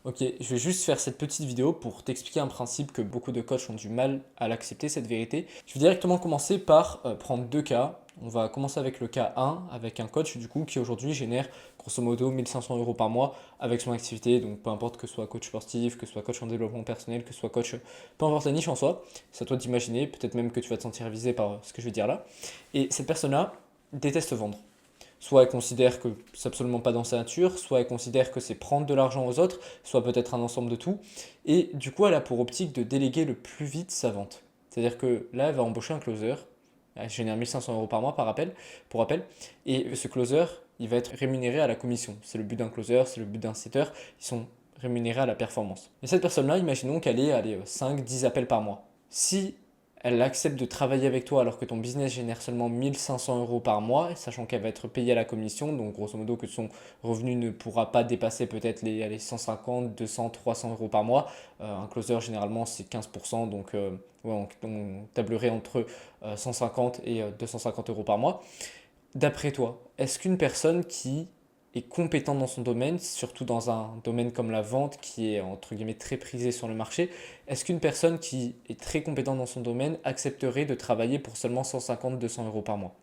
Ok, je vais juste faire cette petite vidéo pour t'expliquer un principe que beaucoup de coachs ont du mal à l'accepter, cette vérité. Je vais directement commencer par prendre deux cas. On va commencer avec le cas 1, avec un coach du coup qui aujourd'hui génère grosso modo 1500 euros par mois avec son activité. Donc peu importe que ce soit coach sportif, que ce soit coach en développement personnel, que ce soit coach, peu importe la niche en soi, c'est à toi d'imaginer, peut-être même que tu vas te sentir visé par ce que je vais dire là. Et cette personne-là déteste vendre. Soit elle considère que c'est absolument pas dans sa nature, soit elle considère que c'est prendre de l'argent aux autres, soit peut-être un ensemble de tout. Et du coup, elle a pour optique de déléguer le plus vite sa vente. C'est-à-dire que là, elle va embaucher un closer. Elle génère 1500 euros par mois pour rappel. Et ce closer, il va être rémunéré à la commission. C'est le but d'un closer, c'est le but d'un setter. Ils sont rémunérés à la performance. Et cette personne-là, imaginons qu'elle ait allez, 5-10 appels par mois. Si elle accepte de travailler avec toi alors que ton business génère seulement 1500 euros par mois, sachant qu'elle va être payée à la commission, donc grosso modo que son revenu ne pourra pas dépasser peut-être les 150, 200, 300 euros par mois. Un closer généralement c'est 15%, donc ouais, on tablerait entre 150 et 250 euros par mois. D'après toi, est-ce qu'une personne qui est compétente dans son domaine, surtout dans un domaine comme la vente qui est entre guillemets très prisé sur le marché, est-ce qu'une personne qui est très compétente dans son domaine accepterait de travailler pour seulement 150-200 euros par mois?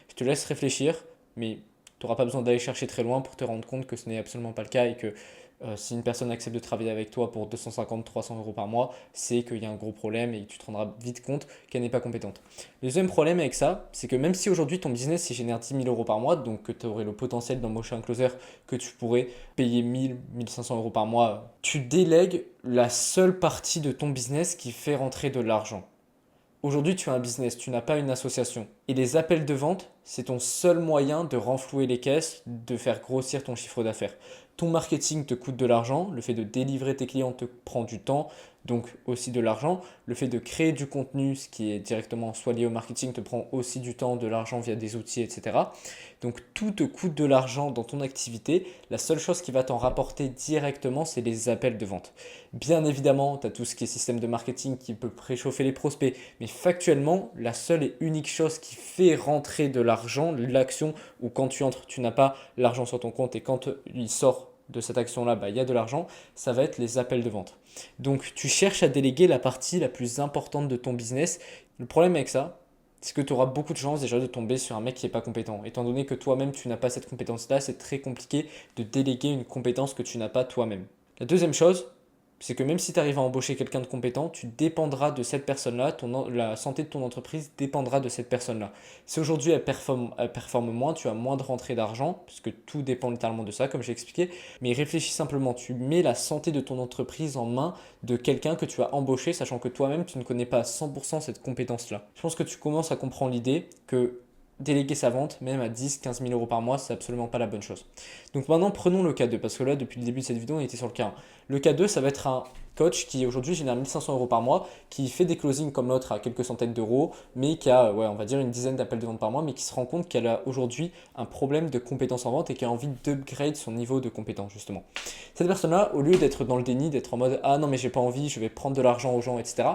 Je te laisse réfléchir, mais tu n'auras pas besoin d'aller chercher très loin pour te rendre compte que ce n'est absolument pas le cas et que si une personne accepte de travailler avec toi pour 250-300 euros par mois, c'est qu'il y a un gros problème et que tu te rendras vite compte qu'elle n'est pas compétente. Le deuxième problème avec ça, c'est que même si aujourd'hui ton business il génère 10 000 euros par mois, donc que tu aurais le potentiel d'embaucher un closer, que tu pourrais payer 1000-1500 euros par mois, tu délègues la seule partie de ton business qui fait rentrer de l'argent. Aujourd'hui, tu as un business, tu n'as pas une association. Et les appels de vente, c'est ton seul moyen de renflouer les caisses, de faire grossir ton chiffre d'affaires. Ton marketing te coûte de l'argent, le fait de délivrer tes clients te prend du temps, donc aussi de l'argent. Le fait de créer du contenu, ce qui est directement soit lié au marketing, te prend aussi du temps, de l'argent via des outils, etc. Donc tout te coûte de l'argent dans ton activité. La seule chose qui va t'en rapporter directement, c'est les appels de vente. Bien évidemment, tu as tout ce qui est système de marketing qui peut préchauffer les prospects, mais factuellement, la seule et unique chose qui fait rentrer de l'argent, l'action où quand tu entres, tu n'as pas l'argent sur ton compte et quand il sort de cette action-là, bah, il y a de l'argent, ça va être les appels de vente. Donc tu cherches à déléguer la partie la plus importante de ton business. Le problème avec ça, c'est que tu auras beaucoup de chances déjà de tomber sur un mec qui n'est pas compétent. Étant donné que toi-même tu n'as pas cette compétence-là, c'est très compliqué de déléguer une compétence que tu n'as pas toi-même. La deuxième chose, c'est que même si tu arrives à embaucher quelqu'un de compétent, tu dépendras de cette personne-là, la santé de ton entreprise dépendra de cette personne-là. Si aujourd'hui elle performe moins, tu as moins de rentrée d'argent, puisque tout dépend littéralement de ça, comme j'ai expliqué, mais réfléchis simplement, tu mets la santé de ton entreprise en main de quelqu'un que tu as embauché, sachant que toi-même tu ne connais pas à 100% cette compétence-là. Je pense que tu commences à comprendre l'idée que déléguer sa vente, même à 10-15 000 euros par mois, c'est absolument pas la bonne chose. Donc maintenant, prenons le cas 2, parce que là, depuis le début de cette vidéo, on était sur le cas 1. Le cas 2, ça va être un coach qui aujourd'hui génère 1500 euros par mois, qui fait des closings comme l'autre à quelques centaines d'euros, mais qui a, ouais, on va dire une dizaine d'appels de vente par mois, mais qui se rend compte qu'elle a aujourd'hui un problème de compétence en vente et qui a envie d'upgrade son niveau de compétence, justement. Cette personne-là, au lieu d'être dans le déni, d'être en mode ah non, mais j'ai pas envie, je vais prendre de l'argent aux gens, etc.,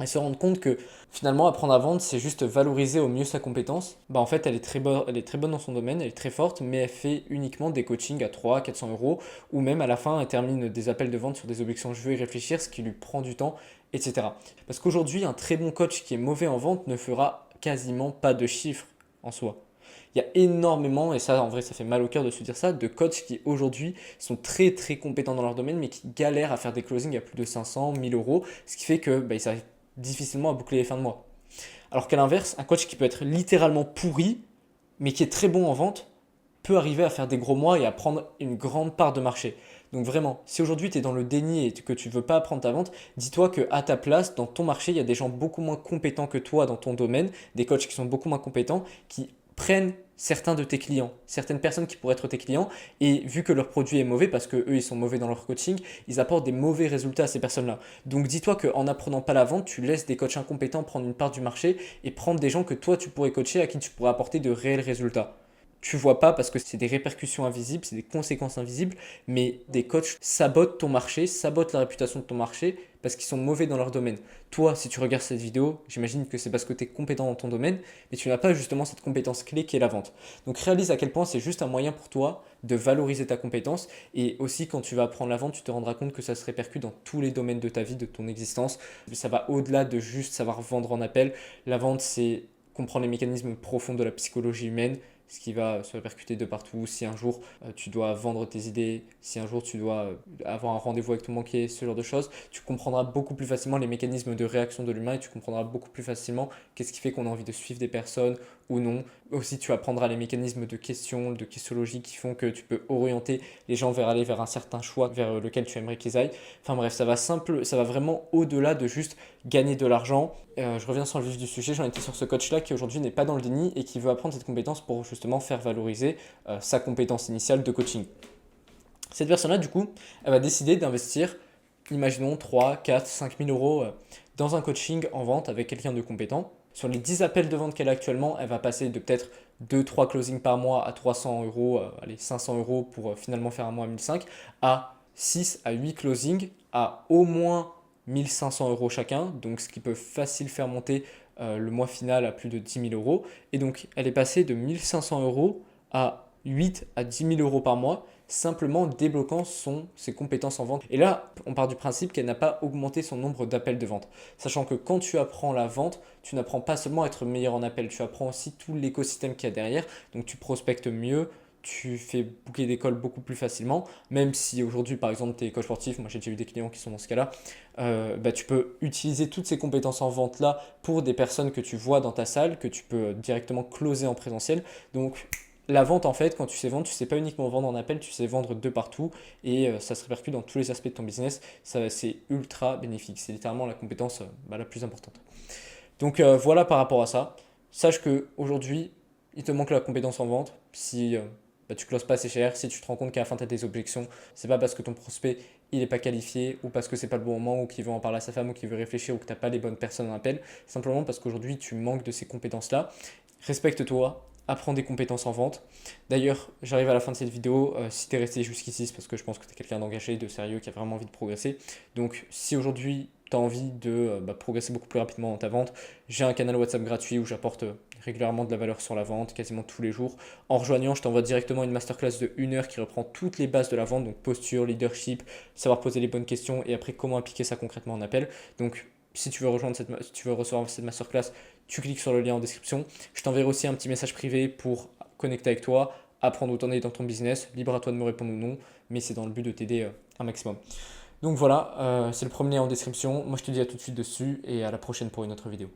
et se rendre compte que finalement apprendre à vendre c'est juste valoriser au mieux sa compétence, bah en fait elle est très bonne dans son domaine, elle est très forte, mais elle fait uniquement des coachings à 300-400 euros, ou même à la fin elle termine des appels de vente sur des objections je veux y réfléchir, ce qui lui prend du temps, etc. Parce qu'aujourd'hui un très bon coach qui est mauvais en vente ne fera quasiment pas de chiffres en soi. Il y a énormément, et ça en vrai ça fait mal au cœur de se dire ça, de coachs qui aujourd'hui sont très très compétents dans leur domaine mais qui galèrent à faire des closings à plus de 500, 1000 euros, ce qui fait que bah, ils arrivent difficilement à boucler les fins de mois. Alors qu'à l'inverse, un coach qui peut être littéralement pourri, mais qui est très bon en vente, peut arriver à faire des gros mois et à prendre une grande part de marché. Donc vraiment, si aujourd'hui tu es dans le déni et que tu ne veux pas apprendre ta vente, dis-toi qu'à ta place, dans ton marché, il y a des gens beaucoup moins compétents que toi dans ton domaine, des coachs qui sont beaucoup moins compétents, qui prennent certains de tes clients, certaines personnes qui pourraient être tes clients, et vu que leur produit est mauvais, parce qu'eux ils sont mauvais dans leur coaching, ils apportent des mauvais résultats à ces personnes-là. Donc dis-toi qu'en apprenant pas la vente, tu laisses des coachs incompétents prendre une part du marché et prendre des gens que toi tu pourrais coacher, à qui tu pourrais apporter de réels résultats. Tu vois pas parce que c'est des répercussions invisibles, c'est des conséquences invisibles, mais des coachs sabotent ton marché, sabotent la réputation de ton marché parce qu'ils sont mauvais dans leur domaine. Toi, si tu regardes cette vidéo, j'imagine que c'est parce que tu es compétent dans ton domaine, mais tu n'as pas justement cette compétence clé qui est la vente. Donc réalise à quel point c'est juste un moyen pour toi de valoriser ta compétence, et aussi quand tu vas apprendre la vente, tu te rendras compte que ça se répercute dans tous les domaines de ta vie, de ton existence. Ça va au-delà de juste savoir vendre en appel. La vente, c'est comprendre les mécanismes profonds de la psychologie humaine, ce qui va se répercuter de partout. Si un jour tu dois vendre tes idées, si un jour tu dois avoir un rendez-vous avec ton banquier, ce genre de choses, tu comprendras beaucoup plus facilement les mécanismes de réaction de l'humain, et tu comprendras beaucoup plus facilement qu'est-ce qui fait qu'on a envie de suivre des personnes ou non. Aussi, tu apprendras les mécanismes de questions, de questiologie qui font que tu peux orienter les gens vers aller vers un certain choix vers lequel tu aimerais qu'ils aillent. Enfin bref, ça va vraiment au-delà de juste gagner de l'argent. Je reviens sur le vif du sujet, j'en étais sur ce coach-là qui aujourd'hui n'est pas dans le déni et qui veut apprendre cette compétence pour justement faire valoriser sa compétence initiale de coaching. Cette personne-là, du coup, elle va décider d'investir, imaginons 3, 4, 5 000 euros dans un coaching en vente avec quelqu'un de compétent. Sur les 10 appels de vente qu'elle a actuellement, elle va passer de peut-être 2-3 closings par mois à 300 euros, allez, 500 euros pour finalement faire un mois à 1005, à 6 à 8 closings à au moins 1500 euros chacun, donc ce qui peut facile faire monter le mois final à plus de 10 000 euros. Et donc, elle est passée de 1500 euros à 8 à 10 000 euros par mois, simplement débloquant ses compétences en vente. Et là, on part du principe qu'elle n'a pas augmenté son nombre d'appels de vente. Sachant que quand tu apprends la vente, tu n'apprends pas seulement à être meilleur en appel, tu apprends aussi tout l'écosystème qu'il y a derrière. Donc tu prospectes mieux, tu fais booker d'école beaucoup plus facilement, même si aujourd'hui, par exemple, tu es coach sportif, moi j'ai déjà eu des clients qui sont dans ce cas-là, tu peux utiliser toutes ces compétences en vente-là pour des personnes que tu vois dans ta salle, que tu peux directement closer en présentiel. Donc la vente, en fait, quand tu sais vendre, tu sais pas uniquement vendre en appel, tu sais vendre de partout, et ça se répercute dans tous les aspects de ton business. C'est ultra bénéfique, c'est littéralement la compétence la plus importante. Donc voilà par rapport à ça. Sache qu'aujourd'hui, il te manque la compétence en vente. Si tu ne closes pas assez cher, si tu te rends compte qu'à la fin tu as des objections, c'est pas parce que ton prospect il n'est pas qualifié, ou parce que c'est pas le bon moment, ou qu'il veut en parler à sa femme, ou qu'il veut réfléchir, ou que tu n'as pas les bonnes personnes en appel. Simplement parce qu'aujourd'hui tu manques de ces compétences-là. Respecte-toi, apprends des compétences en vente. D'ailleurs, j'arrive à la fin de cette vidéo. Si tu es resté jusqu'ici, c'est parce que je pense que tu es quelqu'un d'engagé, de sérieux, qui a vraiment envie de progresser. Donc si aujourd'hui tu as envie de progresser beaucoup plus rapidement dans ta vente, j'ai un canal WhatsApp gratuit où j'apporte régulièrement de la valeur sur la vente, quasiment tous les jours. En rejoignant, je t'envoie directement une masterclass de 1 heure qui reprend toutes les bases de la vente, donc posture, leadership, savoir poser les bonnes questions, et après comment appliquer ça concrètement en appel. Donc si tu veux recevoir cette masterclass, tu cliques sur le lien en description. Je t'enverrai aussi un petit message privé pour connecter avec toi, apprendre où t'en es dans ton business. Libre à toi de me répondre ou non, mais c'est dans le but de t'aider un maximum. Donc voilà, c'est le premier lien en description. Moi je te dis à tout de suite dessus, et à la prochaine pour une autre vidéo.